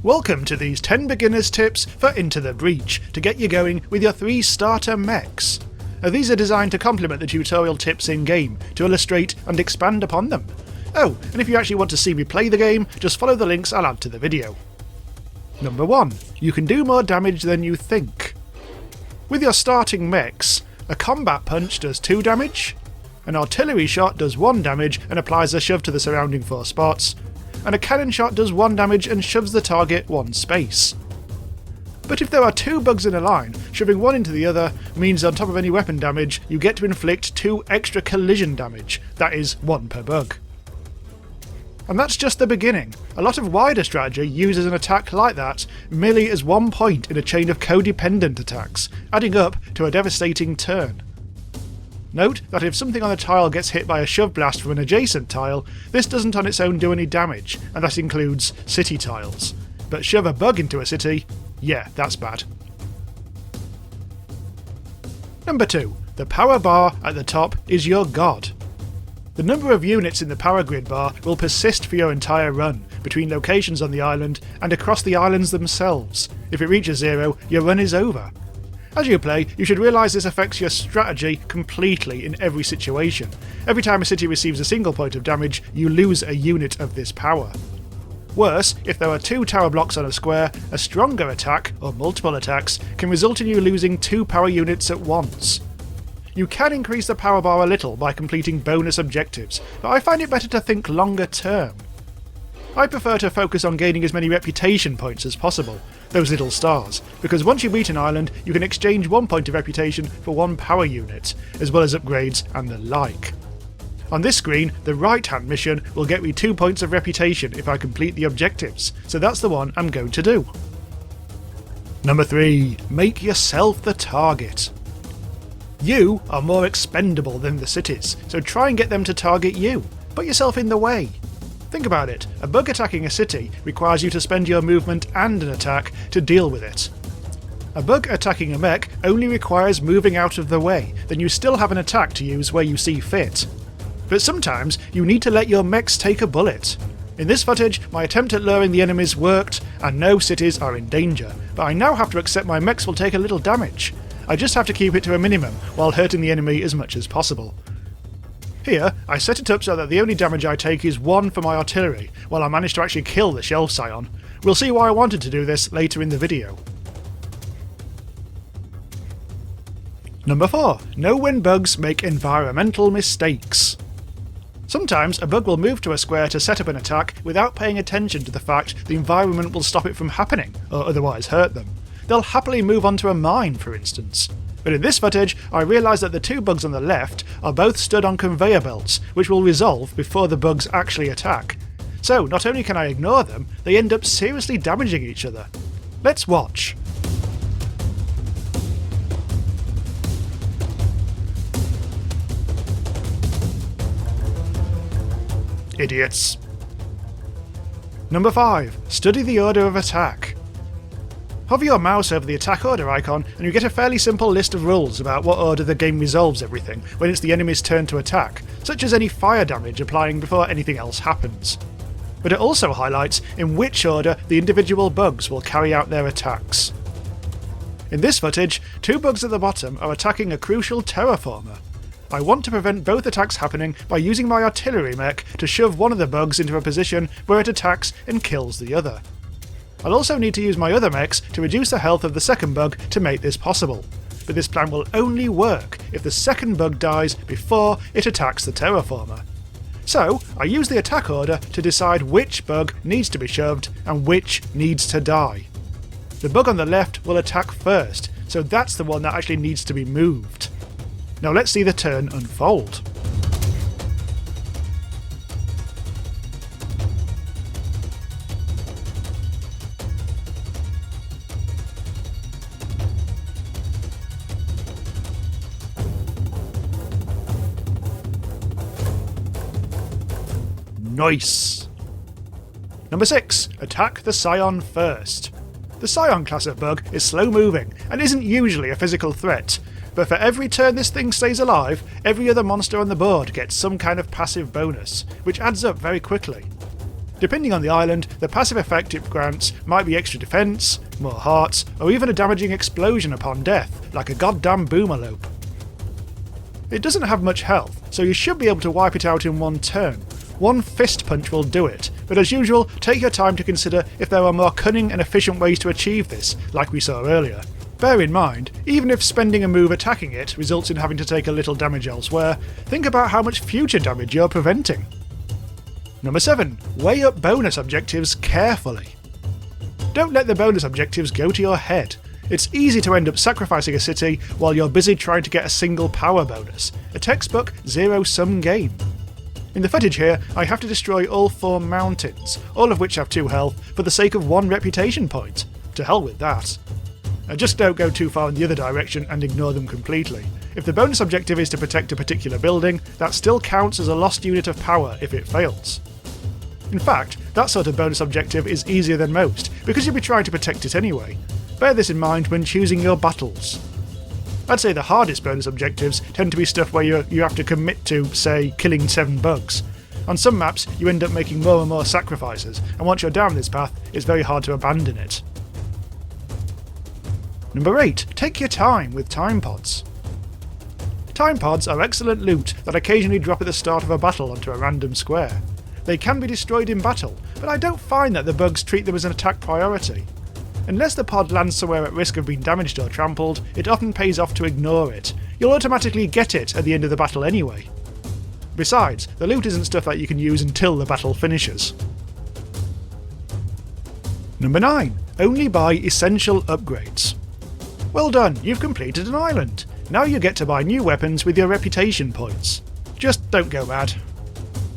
Welcome to these 10 beginners tips for Into the Breach to get you going with your 3 starter mechs. These are designed to complement the tutorial tips in-game, to illustrate and expand upon them. Oh, and if you actually want to see me play the game, just follow the links I'll add to the video. Number 1. You can do more damage than you think. With your starting mechs, a combat punch does 2 damage, an artillery shot does 1 damage and applies a shove to the surrounding 4 spots, and a cannon shot does 1 damage and shoves the target 1 space. But if there are 2 bugs in a line, shoving one into the other means on top of any weapon damage, you get to inflict 2 extra collision damage, that is 1 per bug. And that's just the beginning. A lot of wider strategy uses an attack like that merely as one point in a chain of codependent attacks, adding up to a devastating turn. Note that if something on a tile gets hit by a shove blast from an adjacent tile, this doesn't on its own do any damage, and that includes city tiles. But shove a bug into a city, yeah, that's bad. Number 2. The power bar at the top is your god. The number of units in the power grid bar will persist for your entire run, between locations on the island and across the islands themselves. If it reaches 0, your run is over. As you play, you should realise this affects your strategy completely in every situation. Every time a city receives a single point of damage, you lose a unit of this power. Worse, if there are 2 tower blocks on a square, a stronger attack, or multiple attacks, can result in you losing 2 power units at once. You can increase the power bar a little by completing bonus objectives, but I find it better to think longer term. I prefer to focus on gaining as many reputation points as possible, those little stars, because once you beat an island, you can exchange 1 point of reputation for 1 power unit, as well as upgrades and the like. On this screen, the right hand mission will get me 2 points of reputation if I complete the objectives, so that's the one I'm going to do. Number 3. Make yourself the target. You are more expendable than the cities, so try and get them to target you. Put yourself in the way. Think about it, a bug attacking a city requires you to spend your movement and an attack to deal with it. A bug attacking a mech only requires moving out of the way, then you still have an attack to use where you see fit. But sometimes you need to let your mechs take a bullet. In this footage, my attempt at luring the enemies worked, and no cities are in danger, but I now have to accept my mechs will take a little damage. I just have to keep it to a minimum while hurting the enemy as much as possible. Here, I set it up so that the only damage I take is 1 for my artillery, while I manage to actually kill the Shelf Scion. We'll see why I wanted to do this later in the video. Number 4. Know when bugs make environmental mistakes. Sometimes a bug will move to a square to set up an attack without paying attention to the fact the environment will stop it from happening, or otherwise hurt them. They'll happily move onto a mine, for instance. But in this footage, I realise that the 2 bugs on the left are both stood on conveyor belts, which will resolve before the bugs actually attack. So not only can I ignore them, they end up seriously damaging each other. Let's watch. Idiots. Number 5. Study the order of attack. Hover your mouse over the attack order icon and you get a fairly simple list of rules about what order the game resolves everything when it's the enemy's turn to attack, such as any fire damage applying before anything else happens. But it also highlights in which order the individual bugs will carry out their attacks. In this footage, 2 bugs at the bottom are attacking a crucial terraformer. I want to prevent both attacks happening by using my artillery mech to shove one of the bugs into a position where it attacks and kills the other. I'll also need to use my other mechs to reduce the health of the second bug to make this possible, but this plan will only work if the second bug dies before it attacks the terraformer. So, I use the attack order to decide which bug needs to be shoved and which needs to die. The bug on the left will attack first, so that's the one that actually needs to be moved. Now let's see the turn unfold. Nice! Number 6. Attack the Scion first. The Scion class of bug is slow moving and isn't usually a physical threat, but for every turn this thing stays alive, every other monster on the board gets some kind of passive bonus, which adds up very quickly. Depending on the island, the passive effect it grants might be extra defense, more hearts, or even a damaging explosion upon death, like a goddamn boomerlope. It doesn't have much health, so you should be able to wipe it out in one turn. One fist punch will do it, but as usual, take your time to consider if there are more cunning and efficient ways to achieve this, like we saw earlier. Bear in mind, even if spending a move attacking it results in having to take a little damage elsewhere, think about how much future damage you're preventing. Number 7. Weigh up bonus objectives carefully. Don't let the bonus objectives go to your head. It's easy to end up sacrificing a city while you're busy trying to get a single power bonus, a textbook zero-sum game. In the footage here, I have to destroy all 4 mountains, all of which have 2 health, for the sake of 1 reputation point. To hell with that. Just don't go too far in the other direction and ignore them completely. If the bonus objective is to protect a particular building, that still counts as a lost unit of power if it fails. In fact, that sort of bonus objective is easier than most, because you'll be trying to protect it anyway. Bear this in mind when choosing your battles. I'd say the hardest bonus objectives tend to be stuff where you have to commit to, say, killing 7 bugs. On some maps, you end up making more and more sacrifices, and once you're down this path, it's very hard to abandon it. Number 8. Take your time with time pods. Time pods are excellent loot that occasionally drop at the start of a battle onto a random square. They can be destroyed in battle, but I don't find that the bugs treat them as an attack priority. Unless the pod lands somewhere at risk of being damaged or trampled, it often pays off to ignore it. You'll automatically get it at the end of the battle anyway. Besides, the loot isn't stuff that you can use until the battle finishes. Number 9. Only buy essential upgrades. Well done, you've completed an island. Now you get to buy new weapons with your reputation points. Just don't go mad.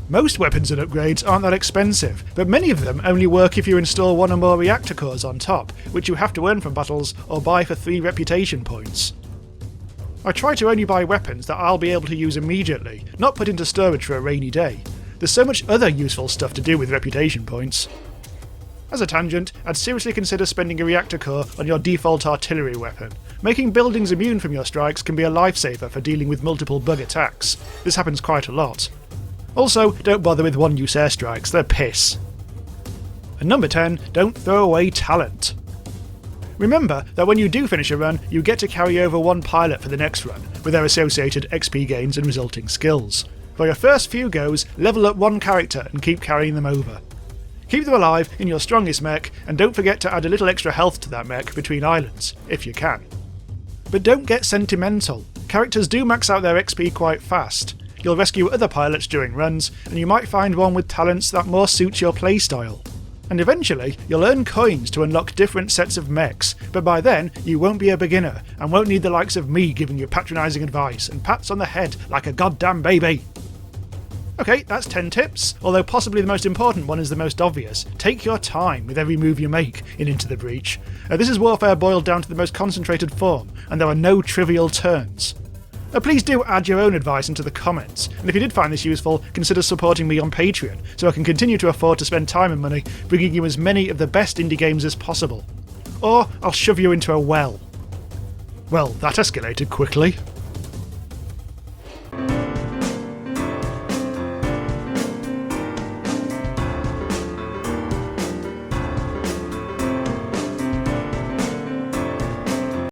Most weapons and upgrades aren't that expensive, but many of them only work if you install 1 or more reactor cores on top, which you have to earn from battles or buy for 3 reputation points. I try to only buy weapons that I'll be able to use immediately, not put into storage for a rainy day. There's so much other useful stuff to do with reputation points. As a tangent, I'd seriously consider spending a reactor core on your default artillery weapon. Making buildings immune from your strikes can be a lifesaver for dealing with multiple bug attacks. This happens quite a lot. Also, don't bother with one-use airstrikes, they're piss. And number 10, don't throw away talent. Remember that when you do finish a run, you get to carry over 1 pilot for the next run, with their associated XP gains and resulting skills. For your first few goes, level up 1 character and keep carrying them over. Keep them alive in your strongest mech, and don't forget to add a little extra health to that mech between islands, if you can. But don't get sentimental. Characters do max out their XP quite fast. You'll rescue other pilots during runs, and you might find one with talents that more suits your playstyle. And eventually, you'll earn coins to unlock different sets of mechs, but by then, you won't be a beginner, and won't need the likes of me giving you patronising advice and pats on the head like a goddamn baby. Okay, that's 10 tips, although possibly the most important one is the most obvious. Take your time with every move you make in Into the Breach. This is warfare boiled down to the most concentrated form, and there are no trivial turns. Please do add your own advice into the comments, and if you did find this useful, consider supporting me on Patreon, so I can continue to afford to spend time and money bringing you as many of the best indie games as possible. Or I'll shove you into a well. Well, that escalated quickly.